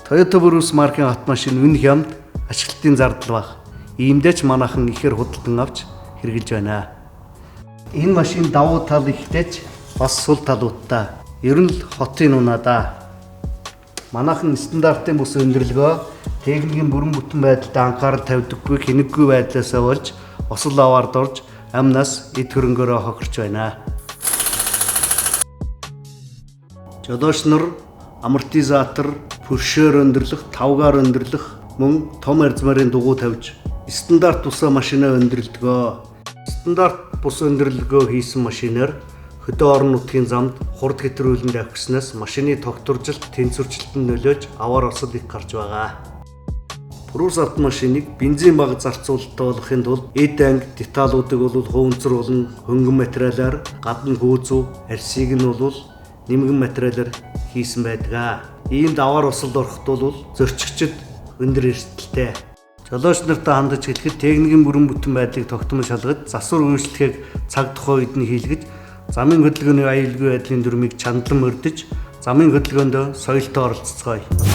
Toyota Prius маркийн автомашин үнэ хямд, ашиглалтын зардал бага. Иймдээ ч манайхан ихээр худалдан авч хэрэгжилж байна. Энэ машин давуу тал ихтэйч бас сул талуудтай. Ер нь л хотын унаа да. Манайхан стандартын бус өндөрлөгөө техникийн бүрэн бүтэн байдалд анхаарал тавьдаггүй, хэнэггүй байдлаасаа болж осол аваард орж амнаас эд хөрөнгөөрөө хохирч байна. Жолооч нар амортизатор, пүршээр өндөрлөх, тавгаар өндөрлөх, мөн том арзмарын дугуй тавьж стандарт бусаа машинаа өндөрлөгөө. Стандарт бус өндөрлөгөө хийсэн машинаар хөдөө орон нутгийн замд хурд хэтрүүлэнд авчихснаас машины тогтворжилт, тэнцвэрчлэлтэнд нөлөөж аваар осол их гарч байгаа. Prius автомашиныг бензин бага зарцуулалттай болгохын тулд эд анги деталуудыг бол хуванцар болон хөнгөн материалаар, гадна хөөцөв, арсыг нь бол нэмгэн материалаар хийсэн байдаг. Ийм даваар осолд ороход бол зөрчигчд өндөр эрсдэлтэй. Жолооч нартай хандаж хэлэхэд техникийн бүрэн бүтэн байдлыг тогтмол шалгаж, засвар үйлчлэгийг цаг тухайн үед нь хийлгэж, замын хөдөлгөөний аюулгүй байдлын дүрмийг чандлан мөрдөж, замын хөдөлгөөнд соёлтой оролцоцгоё.